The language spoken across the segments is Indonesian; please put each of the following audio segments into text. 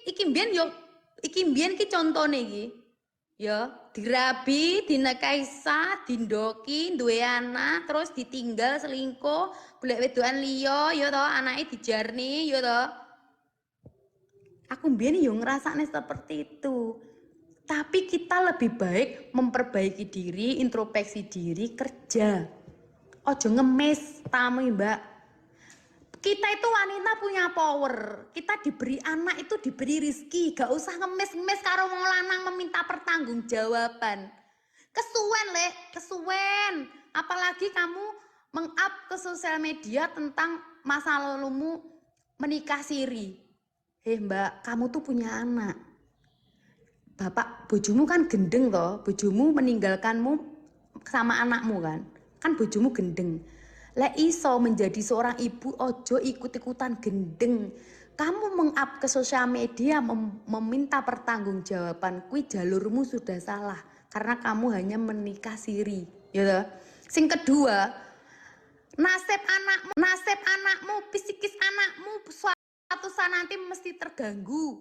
iki mbiyen ki contone iki. Ya, dirabi, dinekaisa, dindoki, duwe anak, terus ditinggal selingkuh, golek wedokan liya, ya toh, anake dijarni, ya toh. Aku mbiyen yo ngrasakne seperti itu. Tapi kita lebih baik memperbaiki diri, introspeksi diri, kerja. Ojo ngemis tamu, Mbak. Kita itu wanita punya power. Kita diberi anak itu diberi rizki. Gak usah ngemis-ngemis karo wong lanang meminta pertanggungjawaban. Kesuwen, Lek, kesuwen. Apalagi kamu meng-up ke sosial media tentang masa lalumu menikah siri. Hei Mbak, kamu tuh punya anak. Bapak, bojomu kan gendeng toh. Bojomu meninggalkanmu sama anakmu kan. Kan bojomu gendeng. Lah iso menjadi seorang ibu ojo ikut-ikutan gendeng. Kamu meng-up ke sosial media meminta pertanggungjawaban, kui jalurmu sudah salah karena kamu hanya menikah siri, ya. Sing kedua, nasib anakmu, psikis anakmu suatu saat nanti mesti terganggu.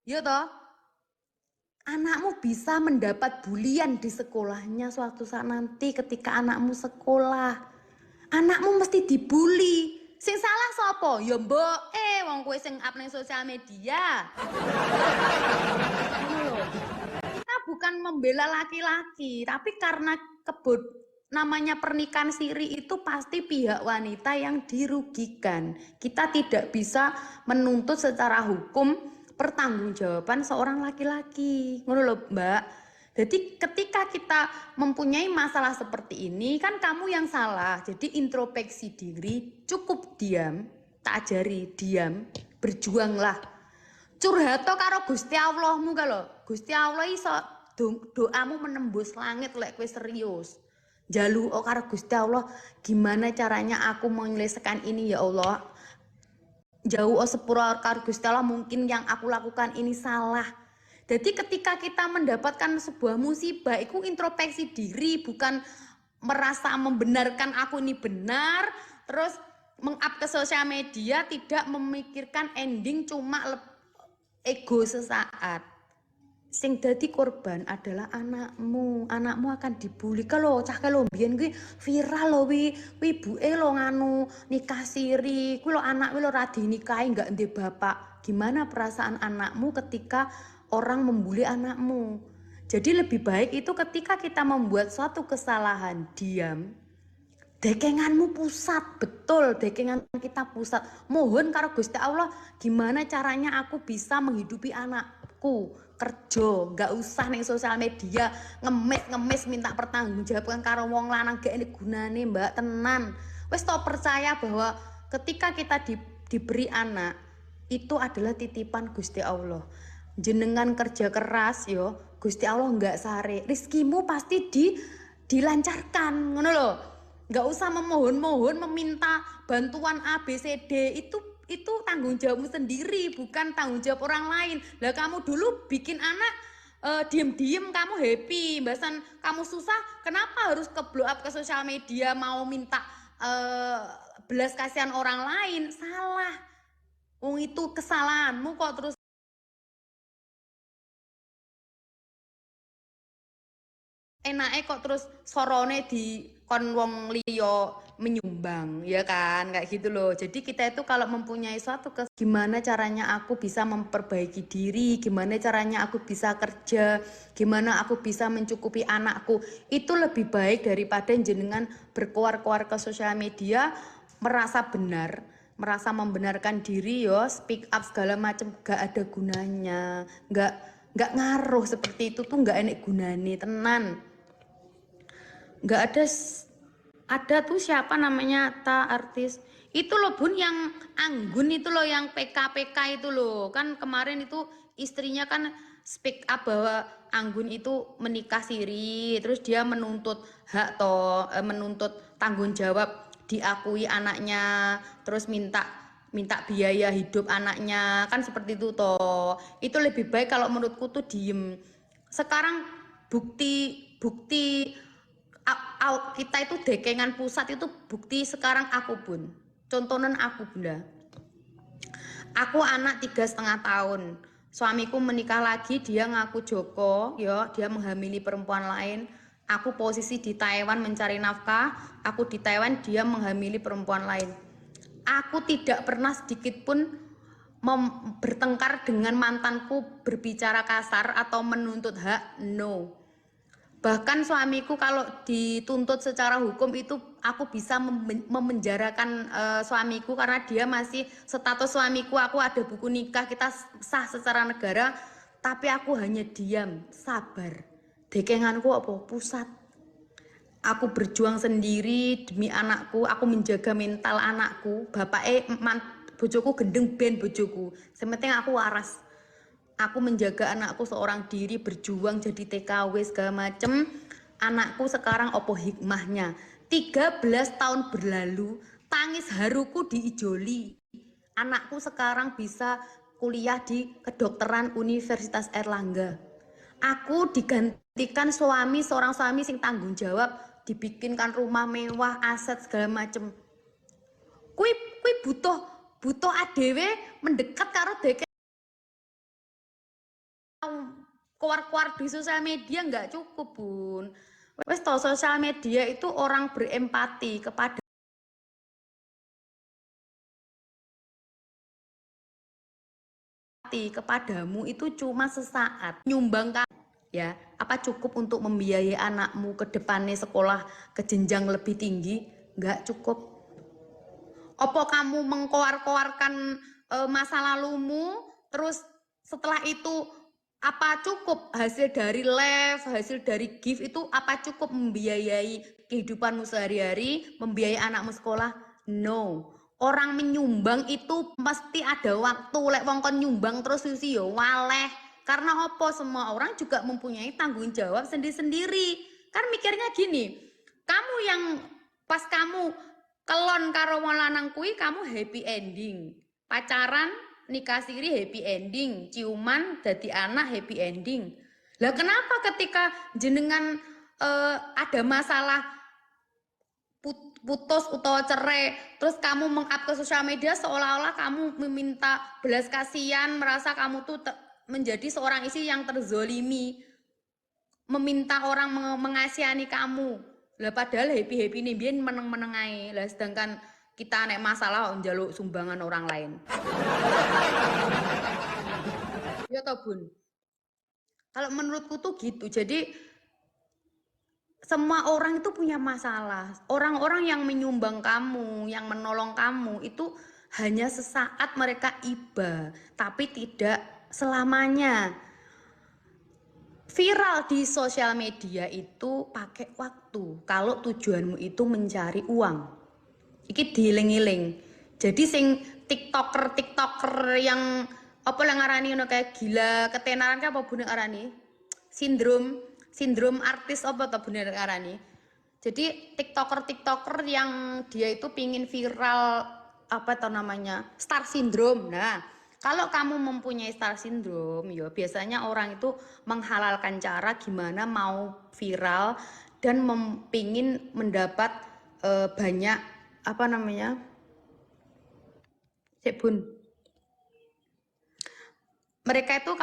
Ya toh? Anakmu bisa mendapat bulian di sekolahnya suatu saat nanti ketika anakmu sekolah. Anakmu mesti dibully. Sing salah sopo? Ya mbok wong kowe sing up ning sosial media. Kita bukan membela laki-laki, tapi karena namanya pernikahan siri itu pasti pihak wanita yang dirugikan. Kita tidak bisa menuntut secara hukum pertanggungjawaban seorang laki-laki. Ngono lho, Mbak. Jadi ketika kita mempunyai masalah seperti ini, kan kamu yang salah. Jadi introspeksi diri, cukup diam, tak ajari diam, berjuanglah. Curhato karo Gusti Allahmu kalau Gusti Allah iso doamu menembus langit lek kowe serius. Jalu karo Gusti Allah, gimana caranya aku menyelesaikan ini ya Allah. Jauh sepura karo Gusti Allah, mungkin yang aku lakukan ini salah. Jadi ketika kita mendapatkan sebuah musibah, itu introspeksi diri, bukan merasa membenarkan aku ini benar, terus meng-up ke sosial media, tidak memikirkan ending, cuma ego sesaat. Sing dadi korban adalah anakmu. Anakmu akan dibully. Kalau cah kalau mbiyen kuwi viral lho ibuke lho nganu nikah siri. Kuwi lho anak kuwi lho ra dinikahi enggak ndek bapak. Gimana perasaan anakmu ketika orang membuli anakmu? Jadi lebih baik itu ketika kita membuat suatu kesalahan, diam. Dekenganmu pusat, betul, dekengan kita pusat. Mohon karo Gusti Allah, gimana caranya aku bisa menghidupi anakku? Kerja, nggak usah nih sosial media ngemis minta pertanggungjawaban karo wong lanang gak ini gunane, Mbak, tenan. Wes tau percaya bahwa ketika kita diberi anak itu adalah titipan Gusti Allah. Jenengan kerja keras yo, Gusti Allah nggak sare. Rizkimu pasti dilancarkan, ngono loh. Nggak usah memohon-mohon meminta bantuan A B C D, itu tanggung jawabmu sendiri, bukan tanggung jawab orang lain. Lah kamu dulu bikin anak diem-diem kamu happy, bahasan kamu susah, kenapa harus ke-blow up ke sosial media mau minta belas kasihan orang lain? Salah. Itu kesalahanmu kok, terus enake kok terus sorone di kon wong liya menyumbang, ya kan, kayak gitu loh. Jadi kita itu kalau mempunyai suatu gimana caranya aku bisa memperbaiki diri, gimana caranya aku bisa kerja, gimana aku bisa mencukupi anakku, itu lebih baik daripada jenengan berkoar-koar ke sosial media merasa benar, merasa membenarkan diri yo, speak up segala macam, gak ada gunanya, gak ngaruh seperti itu tuh, gak enak gunane tenan. Nggak ada tuh siapa namanya artis itu loh Bun, yang Anggun itu loh, yang PK itu loh, kan kemarin itu istrinya kan speak up bahwa Anggun itu menikah siri, terus dia menuntut hak menuntut tanggung jawab diakui anaknya, terus minta biaya hidup anaknya, kan seperti itu toh. Itu lebih baik kalau menurutku tuh diem. Sekarang bukti kita itu dekengan pusat itu bukti sekarang aku Bun. Contohnya aku Bunda. Aku anak 3,5 tahun. Suamiku menikah lagi, dia ngaku Joko, ya, dia menghamili perempuan lain. Aku posisi di Taiwan mencari nafkah, aku di Taiwan, dia menghamili perempuan lain. Aku tidak pernah sedikit pun bertengkar dengan mantanku, berbicara kasar atau menuntut hak, no. Bahkan suamiku kalau dituntut secara hukum itu aku bisa memenjarakan suamiku karena dia masih status suamiku, aku ada buku nikah, kita sah secara negara, tapi aku hanya diam, sabar. Dekenganku apa? Pusat. Aku berjuang sendiri demi anakku, aku menjaga mental anakku. Bojoku gendeng ben bojoku. Sementing aku waras. Aku menjaga anakku seorang diri, berjuang jadi TKW segala macem. Anakku sekarang opo hikmahnya. 13 tahun berlalu, tangis haruku diijoli. Anakku sekarang bisa kuliah di kedokteran Universitas Erlangga. Aku digantikan suami, seorang suami sing tanggung jawab, dibikinkan rumah mewah, aset segala macem. Kui butuh adewe mendekat karo deke keluar-keluar di sosial media nggak cukup, Bun. Wes tau sosial media itu orang berempati kepadamu itu cuma sesaat, nyumbang kan, ya. Apa cukup untuk membiayai anakmu ke depannya sekolah ke jenjang lebih tinggi? Nggak cukup. Opo kamu mengkoar-koarkan masa lalumu, terus setelah itu apa cukup hasil dari live, hasil dari gift itu apa cukup membiayai kehidupanmu sehari-hari, membiayai anakmu sekolah? No. Orang menyumbang itu pasti ada waktu, lek wong kon nyumbang terus susi yo waleh. Karena opo semua orang juga mempunyai tanggung jawab sendiri-sendiri. Kan mikirnya gini, kamu yang pas kamu kelon karo wong lanang kuwi kamu happy ending. Pacaran, nikah siri happy ending, ciuman dadi anak happy ending. Lah kenapa ketika jenengan ada masalah putus atau cerai, terus kamu meng-up ke sosial media seolah-olah kamu meminta belas kasihan, merasa kamu tuh menjadi seorang istri yang terzolimi, meminta orang mengasihani kamu. Lah padahal happy-happy nih biar meneng-meneng ae. Lah sedangkan kita nek masalah njaluk sumbangan orang lain. Ya toh, Bun. Kalau menurutku tuh gitu. Jadi semua orang itu punya masalah. Orang-orang yang menyumbang kamu, yang menolong kamu itu hanya sesaat mereka iba, tapi tidak selamanya. Viral di sosial media itu pakai waktu. Kalau tujuanmu itu mencari uang, iki dieling-eling. Jadi sing tiktoker yang apa yang ngarani ono kayak gila ketenaran apa bune ngarani sindrom artis apa to bune ngarani. Jadi tiktoker yang dia itu pingin viral, apa itu namanya, star syndrome. Nah, kalau kamu mempunyai star syndrome, ya biasanya orang itu menghalalkan cara gimana mau viral dan pingin mendapat banyak, apa namanya, Bun. Mereka itu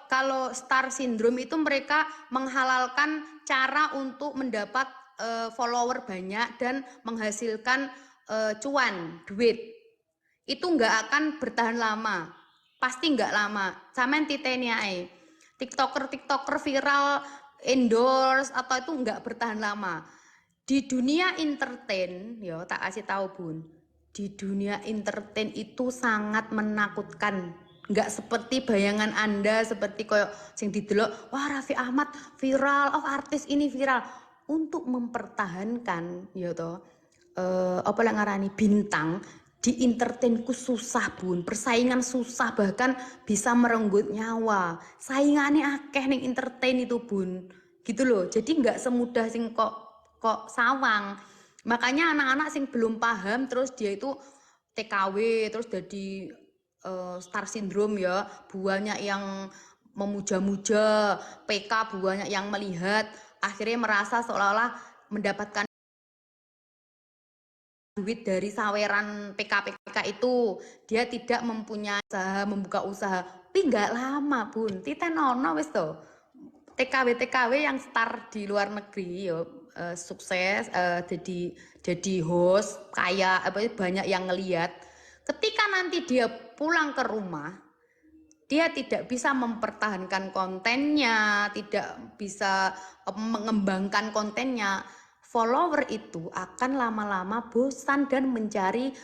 kalau star syndrome itu mereka menghalalkan cara untuk mendapat follower banyak dan menghasilkan cuan, duit. Itu nggak akan bertahan lama, pasti nggak lama. Sama titeni ae. Tiktoker viral endorse atau itu nggak bertahan lama. Di dunia entertain, ya tak kasih tahu, Bun. Di dunia entertain itu sangat menakutkan. Nggak seperti bayangan Anda, seperti koyo sing didelok, wah Raffi Ahmad viral, oh artis ini viral. Untuk mempertahankan, ya toh, apa yang ngarani bintang di entertainku susah, Bun. Persaingan susah, bahkan bisa merenggut nyawa. Saingannya akeh ning entertain itu, Bun. Gitu loh. Jadi nggak semudah sing kok sawang. Makanya anak-anak sing belum paham terus dia itu TKW terus jadi star syndrome, ya. Banyak yang memuja-muja, PK banyak yang melihat, akhirnya merasa seolah-olah mendapatkan duit dari saweran PK-PK itu, dia tidak mempunyai usaha, membuka usaha. Tapi nggak lama bun, titen ono wis to. TKW yang start di luar negeri yo sukses jadi host kayak apa banyak yang ngeliat. Ketika nanti dia pulang ke rumah, dia tidak bisa mempertahankan kontennya, tidak bisa mengembangkan kontennya. Follower itu akan lama-lama bosan dan mencari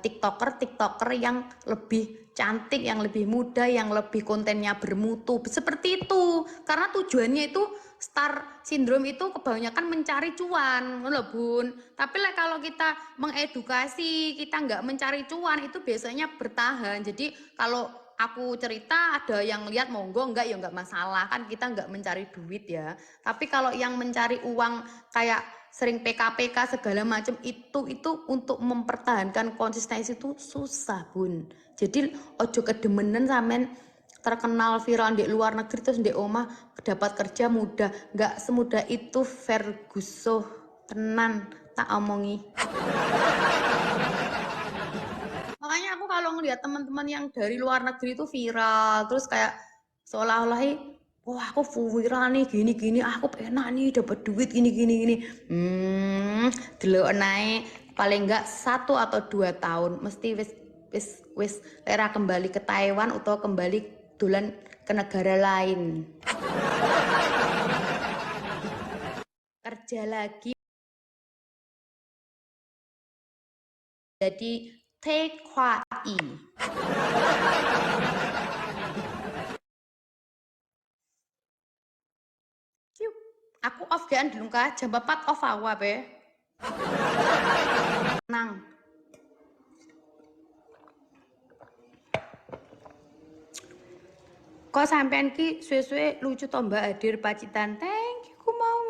TikToker yang lebih cantik, yang lebih muda, yang lebih kontennya bermutu. Seperti itu. Karena tujuannya itu star syndrome itu kebanyakan mencari cuan, loh bun. Tapi kalau kita mengedukasi, kita nggak mencari cuan, itu biasanya bertahan. Jadi kalau aku cerita ada yang lihat monggo, enggak ya enggak masalah, kan kita enggak mencari duit ya. Tapi kalau yang mencari uang kayak sering PKPK segala macam itu untuk mempertahankan konsistensi itu susah bun. Jadi ojo kedemenan sampean terkenal viral di luar negeri terus di omah dapat kerja mudah, enggak semudah itu. Ferguson tenan tak omongi. Makanya aku kalau ngelihat teman-teman yang dari luar negeri itu viral, terus kayak seolah-olah wah aku viral nih gini-gini, aku enak nih dapat duit gini-gini. Delok naik paling enggak 1 atau 2 tahun mesti wis era kembali ke Taiwan atau kembali dolan ke negara lain. Kerja lagi. Jadi take KWI. Aku off gian dulu kah? Jam 4 off aku apa? Nang. Kok sampean ki suwe-suwe lucu to Mbak hadir Pacitan. Thank you ku mau.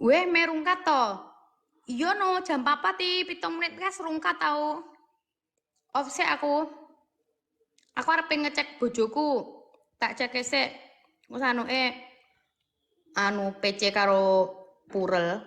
Weh merungkat to. Iya no jam 4 ti 7 menit kas rungkat tau. Off sih aku. Aku arep ngecek bojoku. Tak cek sik. Wis anu PC karo Purel.